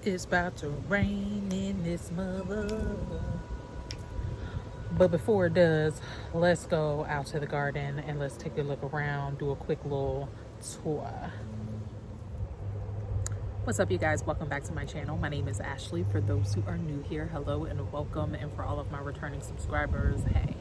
It's about to rain in this mother. But before it does, let's go out to the garden and let's take a look around, do a quick little tour. What's up, you guys? Welcome back to my channel. My name is Ashley. For those who are new here, hello and welcome. And for all of my returning subscribers, hey.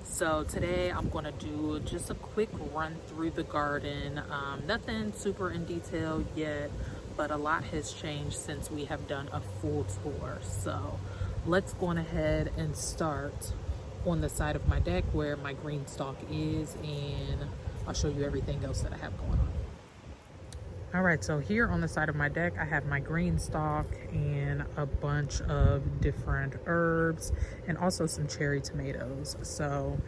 So today I'm going to do just a quick run through the garden. Nothing super in detail yet, but a lot has changed since we have done a full tour. So let's go on ahead and start on the side of my deck where my green stalk is, and I'll show you everything else that I have going on. All right, so here on the side of my deck, I have my green stalk and a bunch of different herbs and also some cherry tomatoes. So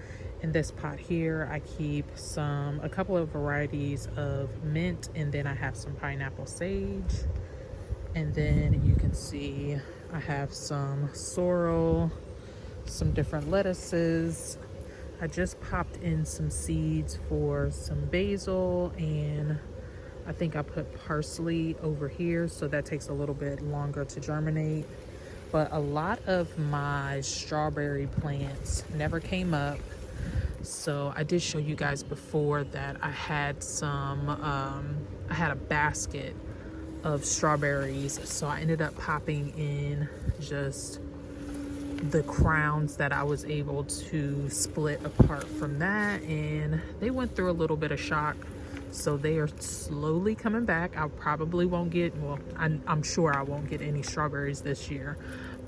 in this pot here, I keep a couple of varieties of mint, and then I have some pineapple sage. And then you can see I have some sorrel, some different lettuces. I just popped in some seeds for some basil, and I think I put parsley over here, so that takes a little bit longer to germinate. But a lot of my strawberry plants never came up. So I did show you guys before that I had I had a basket of strawberries. So I ended up popping in just the crowns that I was able to split apart from that. And they went through a little bit of shock. So they are slowly coming back. I probably won't get, well, I'm sure I won't get any strawberries this year.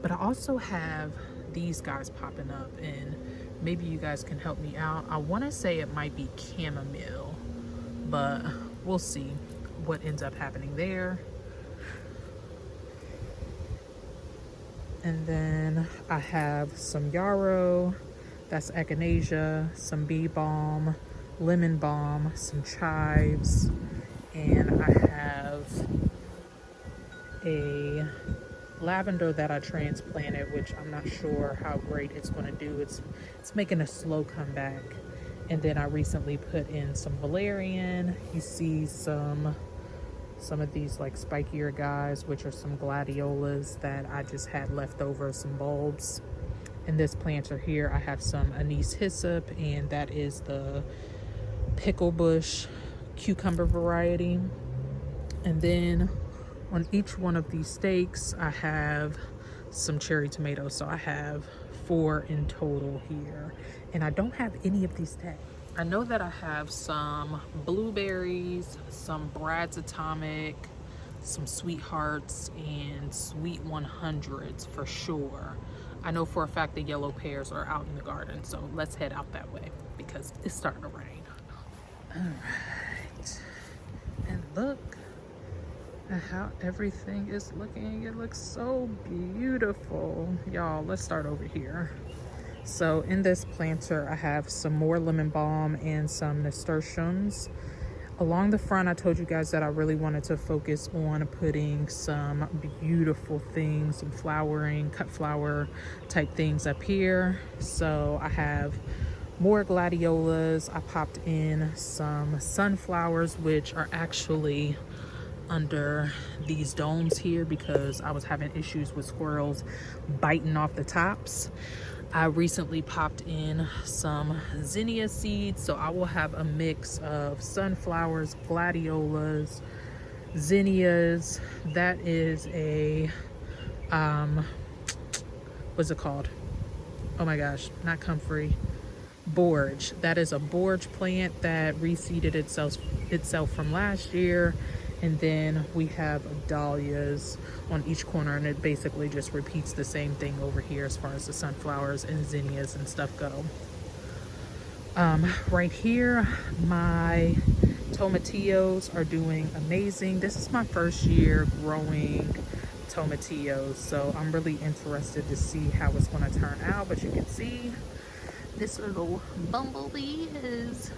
But I also have these guys popping up, and maybe you guys can help me out. I want to say it might be chamomile, but we'll see what ends up happening there. And then I have some yarrow, that's echinacea, some bee balm, lemon balm, some chives, and I have a lavender that I transplanted, which I'm not sure how great it's going to do. It's making a slow comeback. And then I recently put in some valerian. You see some of these like spikier guys, which are some gladiolas that I just had left over, some bulbs. In this planter here, I have some anise hyssop, and that is the pickle bush cucumber variety. And then on each one of these stakes, I have some cherry tomatoes. So I have 4 in total here, and I don't have any of these tagged. I know that I have some blueberries, some Brad's Atomic, some Sweethearts, and Sweet 100s for sure. I know for a fact the yellow pears are out in the garden, so let's head out that way because it's starting to rain. All right, and look at how everything is looking. It looks so beautiful. Y'all, let's start over here. So in this planter, I have some more lemon balm and some nasturtiums. Along the front, I told you guys that I really wanted to focus on putting some beautiful things, some flowering, cut flower type things up here. So I have more gladiolas. I popped in some sunflowers, which are actually under these domes here because I was having issues with squirrels biting off the tops. I recently popped in some zinnia seeds, so I will have a mix of sunflowers, gladiolas, zinnias. That is a what's it called? Oh my gosh, not comfrey. Borage. That is a borage plant that reseeded itself from last year. And then we have dahlias on each corner, and it basically just repeats the same thing over here as far as the sunflowers and zinnias and stuff go. Right here, my tomatillos are doing amazing. This is my first year growing tomatillos, so I'm really interested to see how it's going to turn out. But you can see this little bumblebee is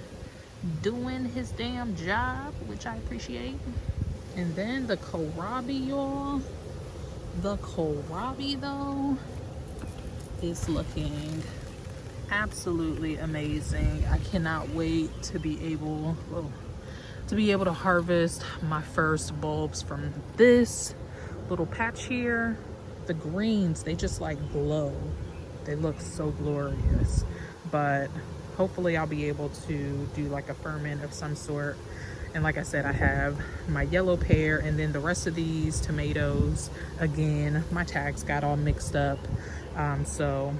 doing his damn job, which I appreciate. And then the kohlrabi, y'all. The kohlrabi, though, is looking absolutely amazing. I cannot wait to be able to harvest my first bulbs from this little patch here, the greens, they just like glow. They look so glorious. But hopefully I'll be able to do like a ferment of some sort. And like I said, I have my yellow pear, and then the rest of these tomatoes, again, my tags got all mixed up. So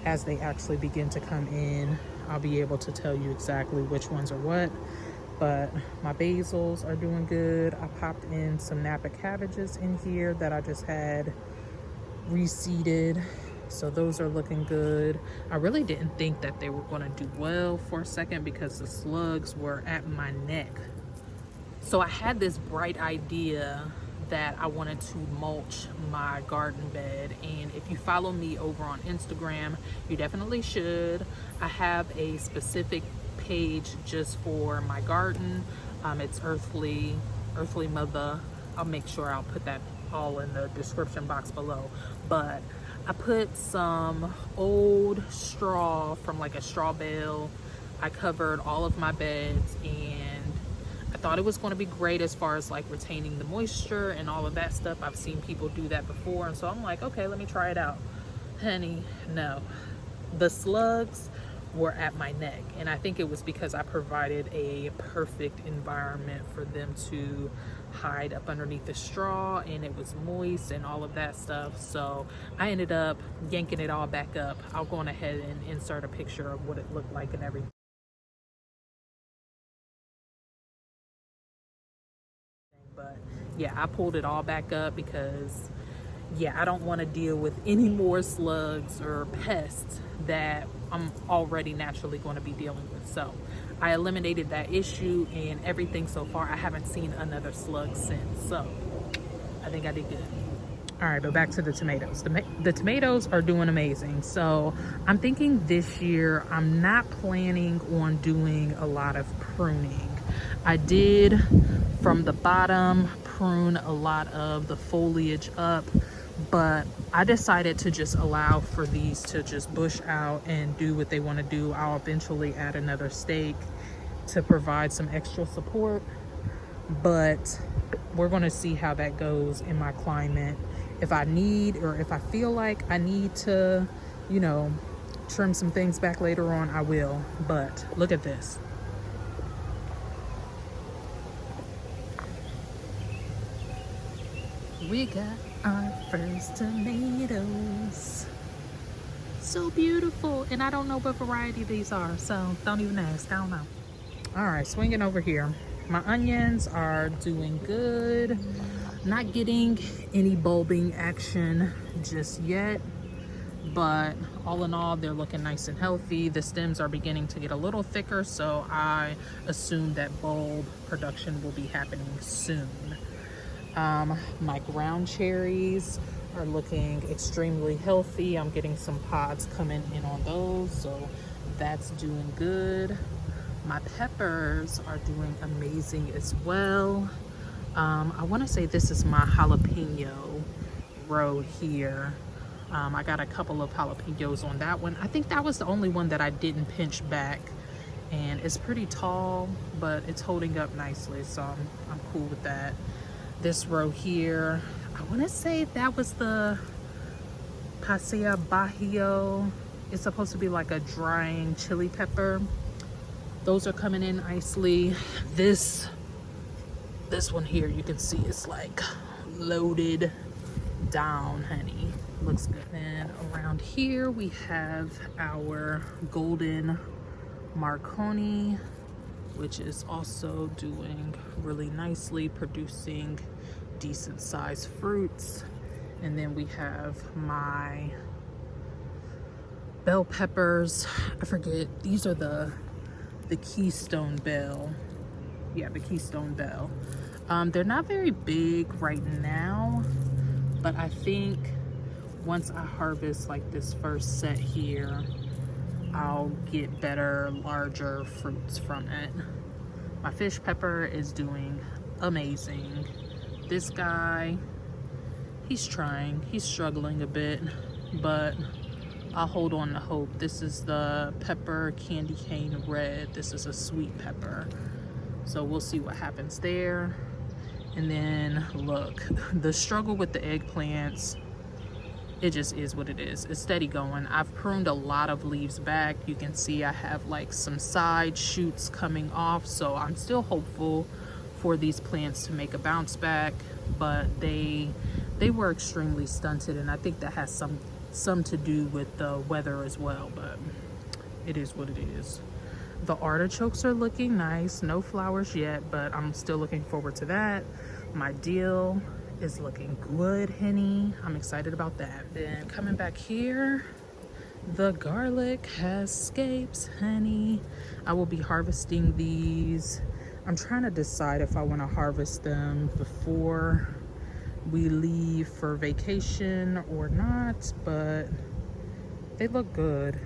as they actually begin to come in, I'll be able to tell you exactly which ones are what. But my basils are doing good. I popped in some Napa cabbages in here that I just had reseeded. So those are looking good. I really didn't think that they were going to do well for a second because the slugs were at my neck. So I had this bright idea that I wanted to mulch my garden bed, and if you follow me over on Instagram, you definitely should. I have a specific page just for my garden. It's Earthly Mother. I'll make sure I'll put that all in the description box below. But I put some old straw from like a straw bale. I covered all of my beds, and I thought it was going to be great as far as like retaining the moisture and all of that stuff. I've seen people do that before, and so I'm like, okay, let me try it out. Honey, no. The slugs were at my neck, and I think it was because I provided a perfect environment for them to hide up underneath the straw, and it was moist and all of that stuff. So I ended up yanking it all back up. I'll go on ahead and insert a picture of what it looked like and everything. But yeah, I pulled it all back up because yeah, I don't want to deal with any more slugs or pests that I'm already naturally going to be dealing with. So I eliminated that issue, and everything so far, I haven't seen another slug since. So I think I did good. All right, but back to the tomatoes. The tomatoes are doing amazing. So I'm thinking this year, I'm not planning on doing a lot of pruning. I did from the bottom prune a lot of the foliage up, but I decided to just allow for these to just bush out and do what they want to do. I'll eventually add another stake to provide some extra support, but we're going to see how that goes in my climate. If I need, or if I feel like I need to, you know, trim some things back later on, I will. But look at this. We got our first tomatoes. So beautiful. And I don't know what variety these are, so don't even ask. I don't know. All right, swinging over here. My onions are doing good. Not getting any bulbing action just yet, but all in all, they're looking nice and healthy. The stems are beginning to get a little thicker, so I assume that bulb production will be happening soon. My ground cherries are looking extremely healthy. I'm getting some pods coming in on those, so that's doing good. My peppers are doing amazing as well. I want to say this is my jalapeno row here. I got a couple of jalapenos on that one. I think that was the only one that I didn't pinch back, and it's pretty tall, but it's holding up nicely, so I'm cool with that. This row here, I want to say that was the Pasea Bajío. It's supposed to be like a drying chili pepper. Those are coming in nicely. This one here, you can see it's like loaded down, honey. Looks good. And around here we have our golden Marconi, which is also doing really nicely, producing decent sized fruits. And then we have my bell peppers. I forget, these are the Keystone Bell. Yeah, the Keystone Bell. They're not very big right now, but I think once I harvest like this first set here, I'll get better, larger fruits from it. My fish pepper is doing amazing. This guy, he's trying, he's struggling a bit, but I'll hold on to hope. This is the pepper candy cane red. This is a sweet pepper, so we'll see what happens there. And then look, the struggle with the eggplants, it just is what it is. It's steady going. I've pruned a lot of leaves back. You can see I have like some side shoots coming off, so I'm still hopeful for these plants to make a bounce back, but they were extremely stunted, and I think that has some to do with the weather as well, but it is what it is. The artichokes are looking nice. No flowers yet, but I'm still looking forward to that. My dill is looking good, honey. I'm excited about that. Then coming back here, the garlic has scapes, honey. I will be harvesting these. I'm trying to decide if I want to harvest them before we leave for vacation or not, but they look good.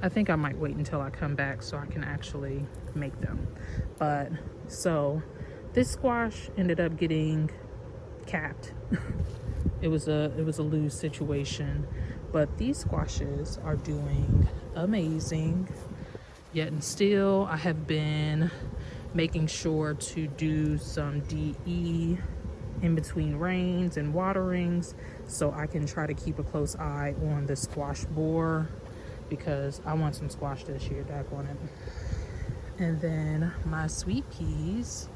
I think I might wait until I come back so I can actually make them. But so this squash ended up getting capped. it was a lose situation, but these squashes are doing amazing. Yet and still, I have been making sure to do some DE in between rains and waterings so I can try to keep a close eye on the squash borer, because I want some squash this year, daggone it. And then my sweet peas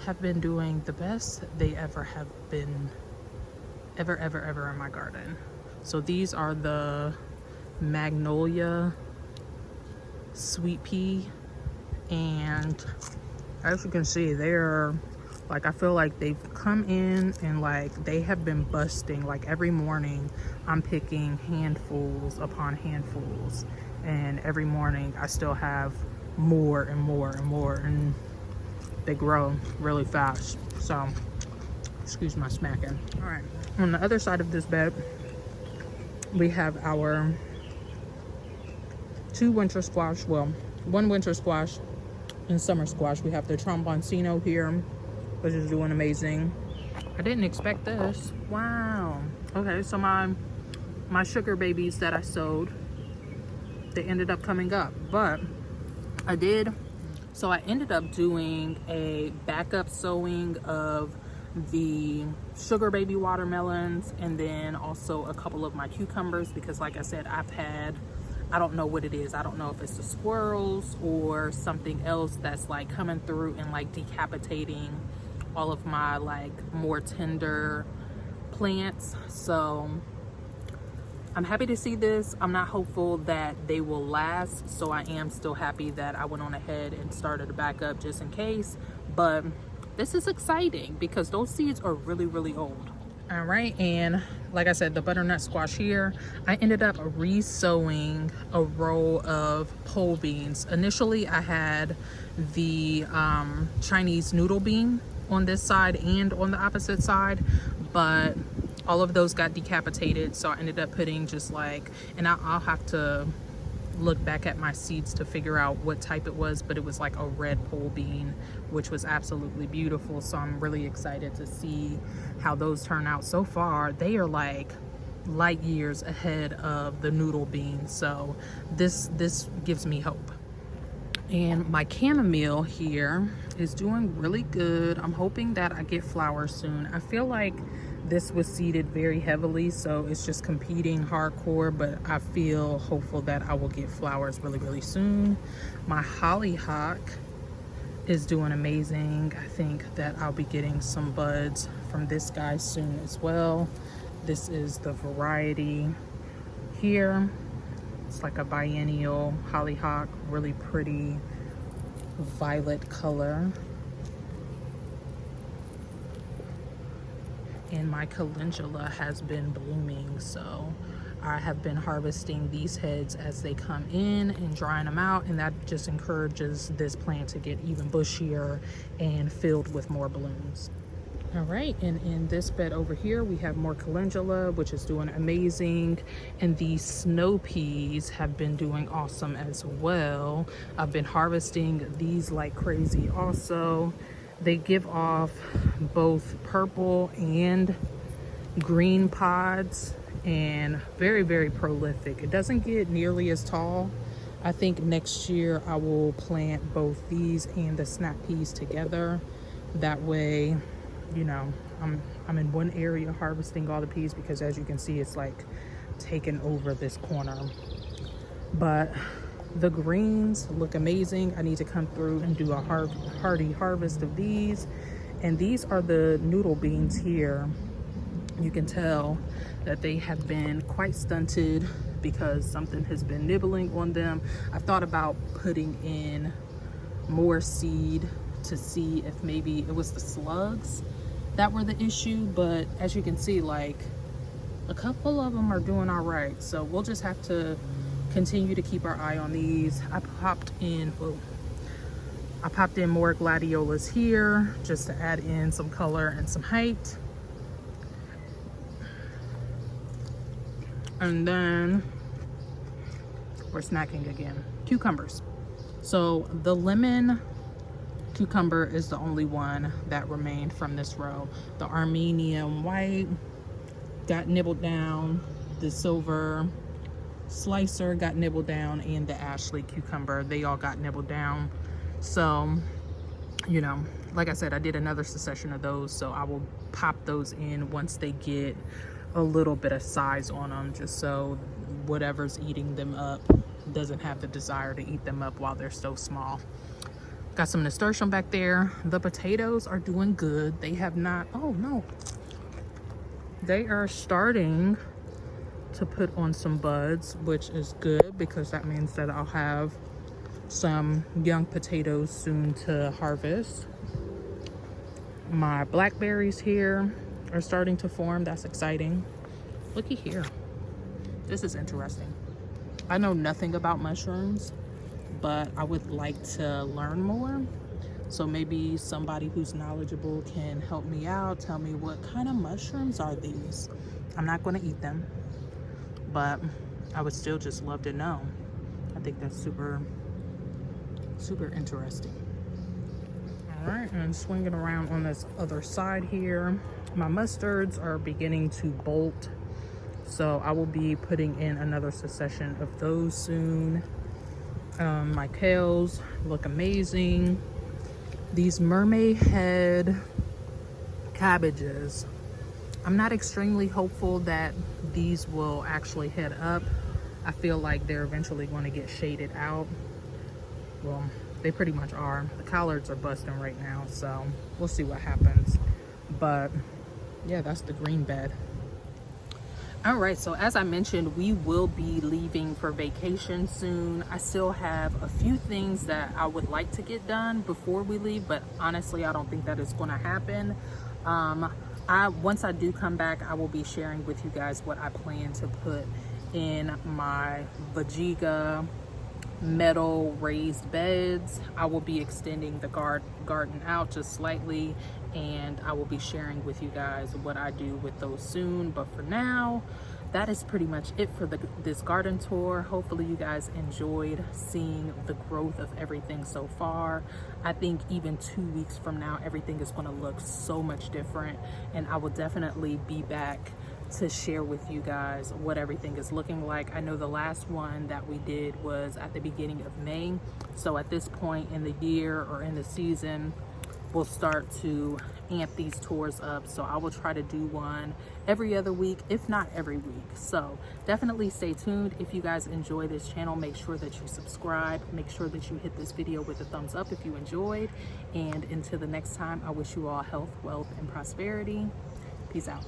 have been doing the best they ever have been, ever in my garden. So these are the Magnolia sweet pea, and as you can see, they're like, I feel like they've come in and like they have been busting. Like every morning I'm picking handfuls upon handfuls, and every morning I still have more and more and more, and they grow really fast. So excuse my smacking. All right, on the other side of this bed we have our two winter squash, well, one winter squash and summer squash. We have the Tromboncino here, which is doing amazing. I didn't expect this. Wow. Okay, so my sugar babies that I sowed, they ended up coming up, but I ended up doing a backup sowing of the sugar baby watermelons, and then also a couple of my cucumbers, because like I said, I don't know what it is. I don't know if it's the squirrels or something else that's like coming through and like decapitating all of my like more tender plants. So I'm happy to see this. I'm not hopeful that they will last, so I am still happy that I went on ahead and started a backup just in case. But this is exciting because those seeds are really old. All right, and like I said, the butternut squash here, I ended up re-sowing a row of pole beans. Initially I had the Chinese noodle bean on this side and on the opposite side, but all of those got decapitated, so I ended up putting just like, and I'll have to look back at my seeds to figure out what type it was, but it was like a red pole bean, which was absolutely beautiful. So I'm really excited to see how those turn out. So far they are like light years ahead of the noodle beans, so this gives me hope. And my chamomile here is doing really good. I'm hoping that I get flowers soon. I feel like this was seeded very heavily, so it's just competing hardcore, but I feel hopeful that I will get flowers really soon. My hollyhock is doing amazing. I think that I'll be getting some buds from this guy soon as well. This is the variety here. It's like a biennial hollyhock, really pretty violet color. And my calendula has been blooming, so I have been harvesting these heads as they come in and drying them out, and that just encourages this plant to get even bushier and filled with more blooms. All right, and in this bed over here we have more calendula, which is doing amazing, and these snow peas have been doing awesome as well. I've been harvesting these like crazy also. They give off both purple and green pods, and very prolific. It doesn't get nearly as tall. I think next year I will plant both these and the snap peas together, That way, you know, I'm in one area harvesting all the peas, because as you can see, it's like taking over this corner. But the greens look amazing. I need to come through and do a hearty harvest of these. And these are the noodle beans here. You can tell that they have been quite stunted because something has been nibbling on them. I thought about putting in more seed to see if maybe it was the slugs that were the issue, but as you can see, like, a couple of them are doing all right. So we'll just have to continue to keep our eye on these. I popped in more gladiolas here just to add in some color and some height. And then we're snacking again. Cucumbers. So the lemon cucumber is the only one that remained from this row. The Armenian white got nibbled down. The silver slicer got nibbled down, and the Ashley cucumber, they all got nibbled down. So, you know, like I said, I did another succession of those, so I will pop those in once they get a little bit of size on them, just so whatever's eating them up doesn't have the desire to eat them up while they're so small. Got some nasturtium back there. The potatoes are doing good. They have not, oh no, they are starting to put on some buds, which is good because that means that I'll have some young potatoes soon to harvest. My blackberries here are starting to form. That's exciting. Looky here. This is interesting. I know nothing about mushrooms, but I would like to learn more. So maybe somebody who's knowledgeable can help me out, tell me what kind of mushrooms are these. I'm not going to eat them, but I would still just love to know. I think that's super, super interesting. All right, and swinging around on this other side here, my mustards are beginning to bolt, so I will be putting in another succession of those soon. My kales look amazing. These mermaid head cabbages, I'm not extremely hopeful that these will actually head up. I feel like they're eventually going to get shaded out. Well, they pretty much are. The collards are busting right now, so we'll see what happens. But yeah, that's the green bed. All right, so as I mentioned, we will be leaving for vacation soon. I still have a few things that I would like to get done before we leave, but honestly, I don't think that is going to happen. Once I do come back, I will be sharing with you guys what I plan to put in my Vajiga metal raised beds. I will be extending the garden out just slightly, and I will be sharing with you guys what I do with those soon. But for now, that is pretty much it for this garden tour. Hopefully you guys enjoyed seeing the growth of everything so far. I think even 2 weeks from now, everything is going to look so much different, and I will definitely be back to share with you guys what everything is looking like. I know the last one that we did was at the beginning of May, so at this point in the year or in the season, we'll start to amp these tours up. So I will try to do one every other week, if not every week. So definitely stay tuned. If you guys enjoy this channel, make sure that you subscribe. Make sure that you hit this video with a thumbs up if you enjoyed. And until the next time, I wish you all health, wealth, and prosperity. Peace out.